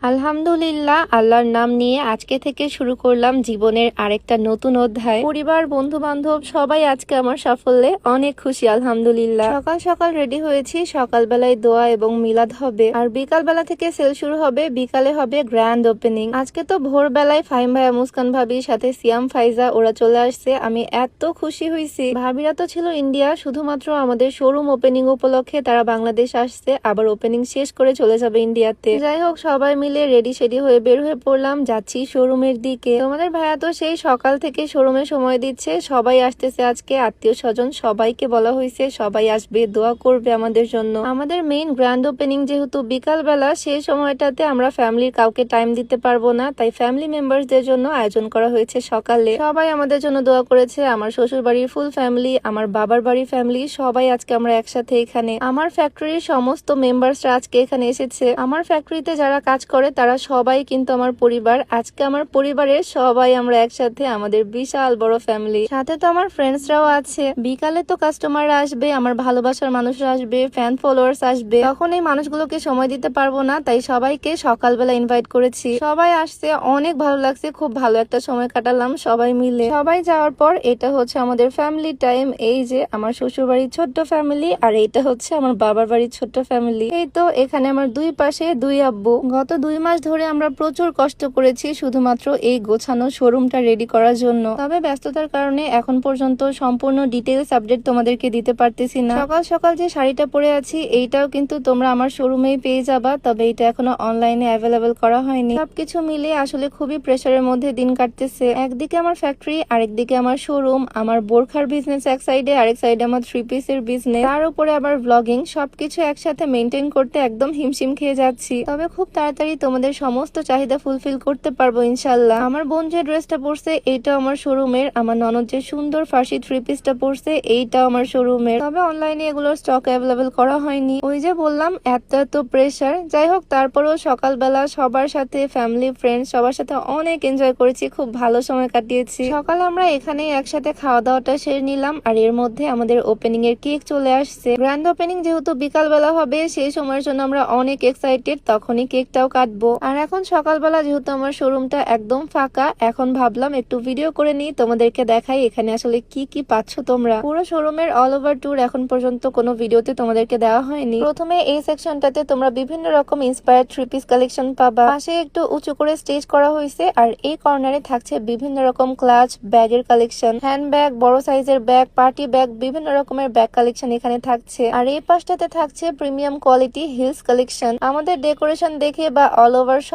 আলহামদুলিল্লাহ, আল্লাহর নাম নিয়ে আজকে থেকে শুরু করলাম জীবনের আরেকটা নতুন অধ্যায়। পরিবার, বন্ধু বান্ধব সবাই আজকে আমার সাফল্যে অনেক খুশি আলহামদুলিল্লাহ। সকাল সকাল রেডি হয়েছি, সকালবেলায় দোয়া এবং মিলাদ হবে, আর বিকালবেলা থেকে সেল শুরু হবে, বিকালে হবে গ্র্যান্ড ওপেনিং। আজকে তো ভোরবেলায় ফাহিম ভাইয়া, মুস্কান ভাবির সাথে সিয়াম, ফাইজা ওরা চলে আসছে। আমি এত খুশি হয়েছি। ভাবিরা তো ছিল ইন্ডিয়া, শুধুমাত্র আমাদের শোরুম ওপেনিং উপলক্ষে তারা বাংলাদেশ আসছে, আবার ওপেনিং শেষ করে চলে যাবে ইন্ডিয়াতে। যাই হোক, সবাই মিলে রেডি সেডি হয়ে বের হয়ে পড়লাম, যাচ্ছি শোরুমের দিকে। তোমাদের ভাইয়া তো সেই সকাল থেকে শোরুমে সময় দিচ্ছে, সবাই আসতেছে আজকে, আত্মীয় স্বজন সবাইকে বলা হয়েছে সবাই আসবে, দোয়া করবে আমাদের জন্য। আমাদের মেইন গ্র্যান্ড ওপেনিং যেহেতু বিকাল বেলা, সেই সময়টাতে আমরা ফ্যামিলির কাউকে টাইম দিতে পারবো না, তাই ফ্যামিলি মেম্বারসদের জন্য আয়োজন করা হয়েছে সকালে। সবাই আমাদের জন্য দোয়া করেছে, আমার শ্বশুর বাড়ির ফুল ফ্যামিলি, আমার বাবার বাড়ির ফ্যামিলি, সবাই আজকে আমরা একসাথে এখানে। আমার ফ্যাক্টরির সমস্ত মেম্বারসরা আজকে এখানে এসেছে। আমার ফ্যাক্টরিতে যারা কাজ করে তারা সবাই কিন্তু আমার পরিবার। আজকে আমার পরিবারের সবাই আমরা একসাথে, আমাদের বিশাল বড় ফ্যামিলি। সাথে তো আমার ফ্রেন্ডসরাও আছে। বিকালে তো কাস্টমাররা আসবে, আমার ভালোবাসার মানুষরা আসবে, ফ্যান ফলোয়ার্স আসবে, তখন এই মানুষগুলোকে সময় দিতে পারবো না, তাই সবাইকে সকালবেলা ইনভাইট করেছি। সবাই আসছে, অনেক ভালো লাগছে, খুব ভালো একটা সময় কাটালাম সবাই মিলে। সবাই যাওয়ার পর এটা হচ্ছে আমাদের ফ্যামিলি টাইম। এই যে আমার শ্বশুর বাড়ির ছোট্ট ফ্যামিলি, আর এইটা হচ্ছে আমার বাবার বাড়ির ছোট্ট ফ্যামিলি। এই তো এখানে আমার দুই পাশে দুই আব্বু। গত 2 মাস ধরে আমরা প্রচুর কষ্ট করেছি শুধুমাত্র এই গোছানো শোরুমটা রেডি করার জন্য। তবে ব্যস্ততার কারণে এখন পর্যন্ত সম্পূর্ণ ডিটেইলস আপডেট তোমাদেরকে দিতে পারতেছি না। সকাল সকাল যে শাড়িটা পরে আছি, এইটাও কিন্তু তোমরা আমার শোরুমেই পেয়ে যাবা, তবে এটা এখনো অনলাইনে অ্যাভেলেবেল করা হয়নি। সবকিছু মিলে আসলে খুবই প্রেসারের মধ্যে দিন কাটতেছে। একদিকে আমার ফ্যাক্টরি, আরেকদিকে আমার শোরুম, আমার বোরখার বিজনেস এক সাইডে, আরেক সাইডে আমার 3 পিসের বিজনেস, তার উপরে আবার ব্লগিং, সবকিছু একসাথে মেনটেন করতে একদম হিমশিম খেয়ে যাচ্ছি। তবে খুব তাড়াতাড়ি তোমাদের সমস্ত চাহিদা ফুলফিল করতে পারবো ইনশাল্লাহ। আমার বোন যে ড্রেসটা পরছে এইটাও আমার শোরুমের, আমার ননদ যে সুন্দর ফার্সি 3 পিসটা পরছে এইটাও আমার শোরুমের। তবে অনলাইনে এগুলোর স্টক অ্যাভেলেবেল করা হয়নি। ওই যে বললাম এত প্রেসার। যাই হোক, তারপরেও সকালবেলা সবার সাথে, ফ্যামিলি ফ্রেন্ডস সবার সাথে অনেক এনজয় করেছি, খুব ভালো সময় কাটিয়েছি। সকালে আমরা এখানেই একসাথে খাওয়া দাওয়াটা সেরে নিলাম, আর এর মধ্যে আমাদের ওপেনিং এর কেক চলে আসছে। গ্র্যান্ড ওপেনিং যেহেতু বিকাল বেলা হবে, সেই সময়ের জন্য আমরা অনেক এক্সাইটেড, তখনই কেকটাও কাটবো। আর এখন সকালবেলা যেহেতু আমার শোরুমটা একদম ফাঁকা, এখন ভাবলাম একটু ভিডিও করে নিই, তোমাদেরকে দেখাই এখানে আসলে কি কি পাচ্ছ তোমরা। পুরো শোরুমের অল ওভার ট্যুর এখন পর্যন্ত কোনো ভিডিওতে তোমাদেরকে দেওয়া হয়নি। প্রথমে এই সেকশনটাতে তোমরা বিভিন্ন রকম ইন্সপায়ার্ড 3 পিস কালেকশন পাবা। পাশে একটু উঁচু করে স্টেজ করা হয়েছে, আর এই কর্নারে থাকছে বিভিন্ন রকম ক্লাচ, ব্যাগের কালেকশন, হ্যান্ড ব্যাগ, বড় সাইজের ব্যাগ, পার্টি ব্যাগ, বিভিন্ন রকমের ব্যাগ কালেকশন এখানে থাকছে। আর এই পাশটাতে থাকছে প্রিমিয়াম কোয়ালিটি হিলস কালেকশন। আমাদের ডেকোরেশন দেখে বা অল ওভার